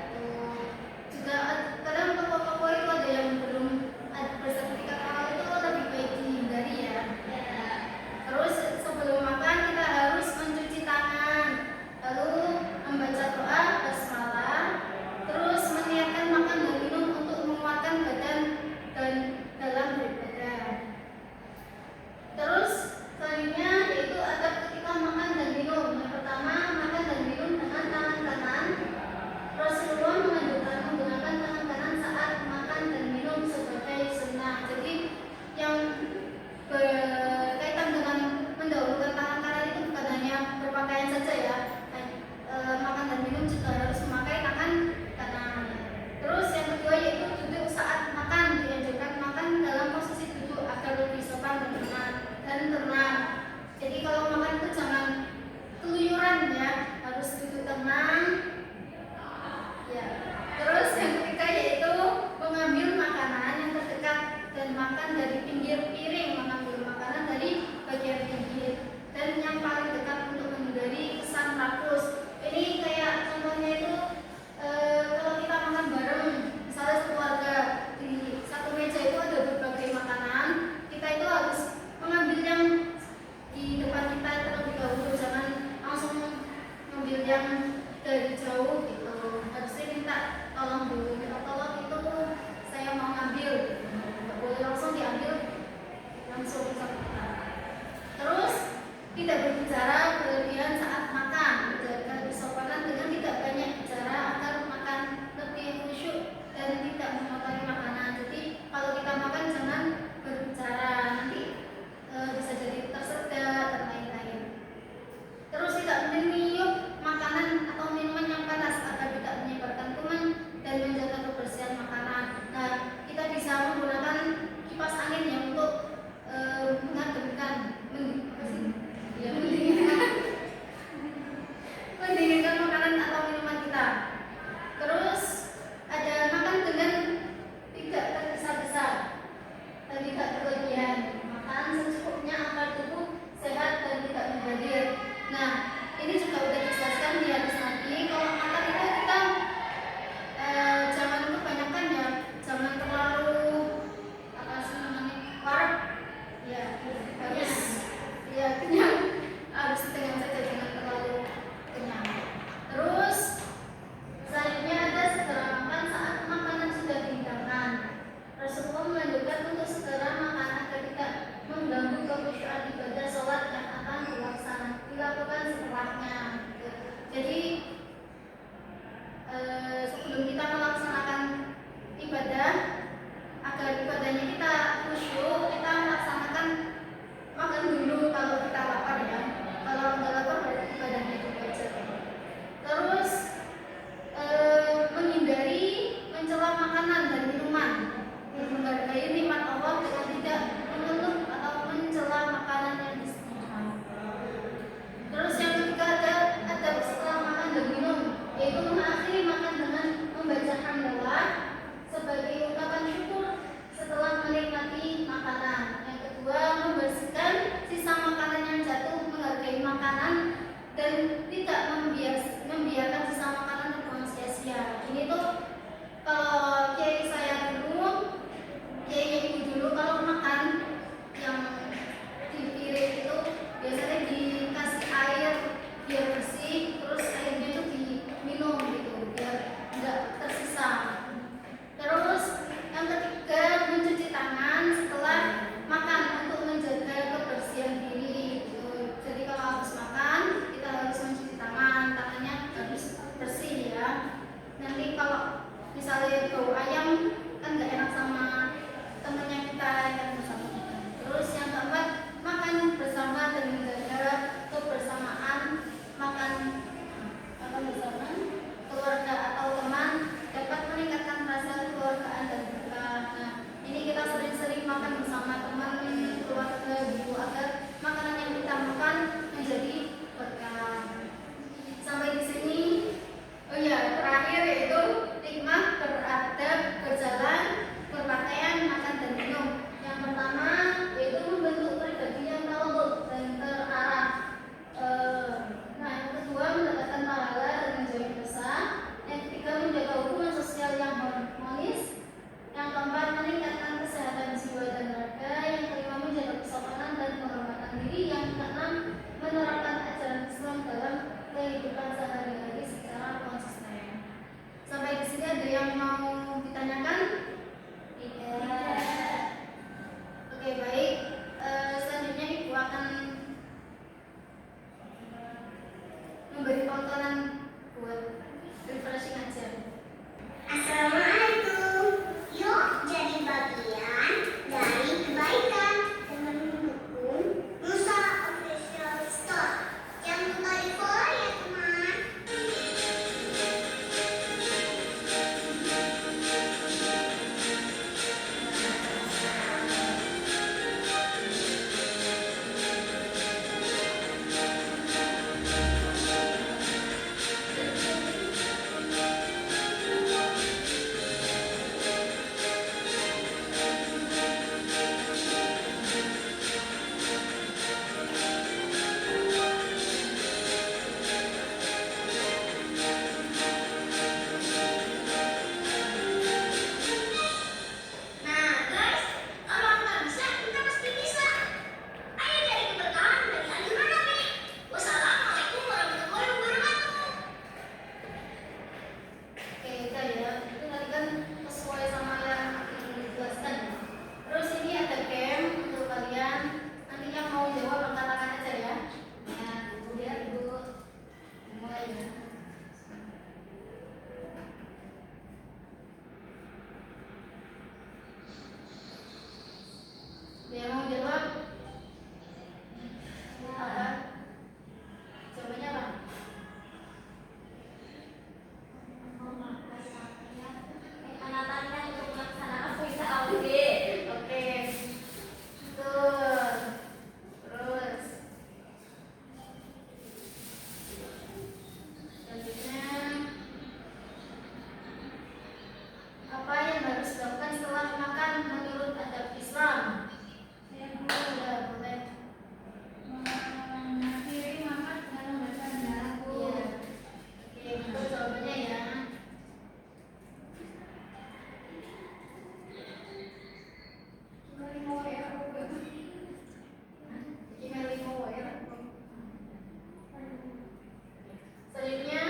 itu juga kadang toko-toko itu ada yang belum bersertifikat halal itu lebih baik dihindari ya. Terus sebelum makan kita harus mencuci tangan, lalu membaca doa basmalah, terus meniatkan makan dan minum untuk menguatkan badan dan dalam beribadah. Terus selanjutnya yaitu adab ketika makan dan minum. Yang pertama, makan dan minum dengan tangan kanan. Rasulullah menganjurkan menggunakan tangan kanan saat makan dan minum sebagai sunnah. Jadi yang berkaitan dengan mendahulukan tangan kanan itu bukan hanya berpakaian saja ya. Makan dan minum juga harus memakai tangan kanan. Terus yang kedua yaitu duduk saat makan. Dianjurkan makan dalam posisi duduk agar lebih sopan dan tenang. Jadi kalau makan itu jangan keluyuran ya, harus duduk tenang. Ya. Terus yang ketiga yaitu mengambil makanan yang terdekat dan makan dari pinggir piring, mengambil makanan dari bagian pinggir. Dan yang paling dekat untuk menghindari kesan rakus. Ini kayak contohnya itu kalau kita makan bareng, misalnya sekeluarga di satu meja itu ada berbagai makanan, kita itu harus mengambil yang di depan kita terlebih dahulu, jangan langsung mengambil yang dari jauh gitu. Harusnya minta tolong dulu, minta tolong itu saya mau ngambil, nggak boleh langsung diambil langsung sama kita. Terus tidak berbicara berlebihan saat makan, menjaga kesopanan dengan tidak banyak bicara agar makan lebih khusyuk dan tidak mengotori makanan. Jadi kalau kita makan jangan berbicara, nanti bisa jadi tersedak dan lain-lain. Terus tidak meniup makanan atau minuman yang panas agar tidak menyebarkan kuman dan menjaga kebersihan makanan. Nah, kita bisa menggunakan kipas angin yang untuk mendinginkan makanan atau minuman kita. Terus ada makan dengan tidak tergesa-gesa dan tidak berlebihan. Makan secukupnya agar tubuh sehat dan tidak menghadir. Nah, ini juga sudah dijelaskan di hadis Nabi. Kalau makan itu kita jangan kebanyakan ya, jangan terlalu apa sih namanya carb ya, harus ya kenyang, harus kenyang saja, jangan terlalu kenyang. Terus selanjutnya ada segera makan saat makanan sudah dihidangkan. Rasulullah menganjurkan untuk segera makan agar tidak mengganggu kekhusyuan ibadah sholat yang akan dilakukan setelahnya. Jadi sebelum kita melaksanakan ibadah, agar ibadahnya kita khusyuk, kita melaksanakan makan dulu kalau kita lapar ya. Kalau nggak lapar berarti ibadahnya itu wajar. Terus menghindari mencela makanan dan minuman, menghargai nikmat Allah dengan tidak mengeluh atau mencela makanan yang disediakan. Terus yang ketiga ada setelah makan dan minum, yaitu mengakhiri makan dengan membaca hamdalah sebagai ungkapan syukur setelah menikmati makanan. Yang kedua, membersihkan sisa makanan yang jatuh, menghargai makanan dan tidak membiarkan sisa makanan terbuang sia-sia. Ini tuh kalau kiai saya dulu, kiai ibu dulu kalau makan yang di piring itu biasanya dikasih air biar bersih, terus airnya itu diminum gitu biar enggak tersisa. Terus yang ketiga, mencuci tangan setelah makan untuk menjaga kebersihan diri gitu. Jadi kalau habis makan kita harus mencuci tangan, tangannya harus bersih ya. Nanti kalau misalnya bau ayam kan nggak enak sama temennya kita yang bersama kita. Terus yang keempat, makan bersama dan menjaga kebersamaan. Makan bersama keluarga atau teman dapat meningkatkan rasa kekeluargaan dan berkah. Nah, ini kita sering-sering makan bersama teman, keluarga gitu agar makanan yang kita makan menjadi berkah. Sampai di sini. Oh ya, terakhir yaitu hikmah beradab berjalan ditanyakan? Tidak. Oke, baik. Selanjutnya Ibu akan memberi tontonan buat refreshing aja. Assalamualaikum. Yuk jadi bagian dari kebaikan dan mendukung Nusa Official Store. Jangan lupa di follow ya teman. Nah guys, kalau nggak bisa, kita pasti bisa. Ayo cari keberkahan dari anjuran Nabi. Wassalamualaikum warahmatullahi wabarakatuh. Oke, itu ya. Itu tadi kan sesuai sama yang dijelaskan. Terus ini ada game untuk kalian. Nanti yang mau jawab angkat tangan aja ya. Ya, Ibu lihat dulu. Mulai ya. Dia mau jawab apa? Jawabannya apa? Penataannya untuk melaksanakan visa audit. Oke. Betul. Terus selanjutnya apa yang harus dilakukan setelah makan menurut adab Islam? Ya, boleh. Mengakhiri makan dengan membaca dahaku. Iya. Oke, betul jawabannya ya. Email limo ya. Selanjutnya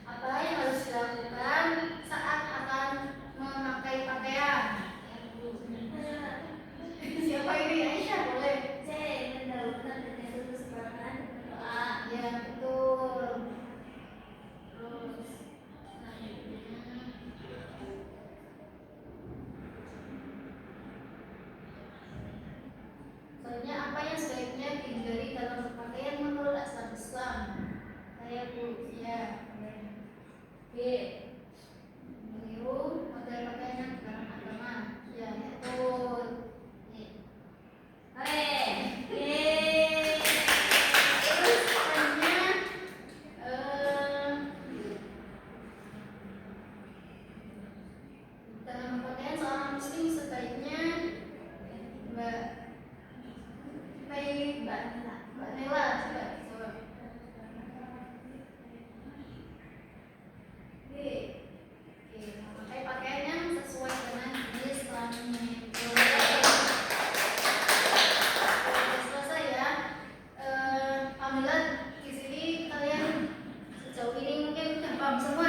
apa yang harus dilakukan saat akan memakai pakaian? Siapa ini? Aisyah, boleh. Ya, betul. Terus selanjutnya apa yang sebaiknya dihindari dalam berpakaian menurut asal Islam? Saya Bu, ya. B. Meniru model pakaian yang dilarang agama. Ya, betul. Terus selanjutnya dalam berpakaian seorang muslim sebaiknya Mbak Nela coba jawab. Oke, memakai pakaian yang sesuai dengan jenis kelaminnya. Selesai ya. Alhamdulillah di sini kalian sejauh ini mungkin udah paham semua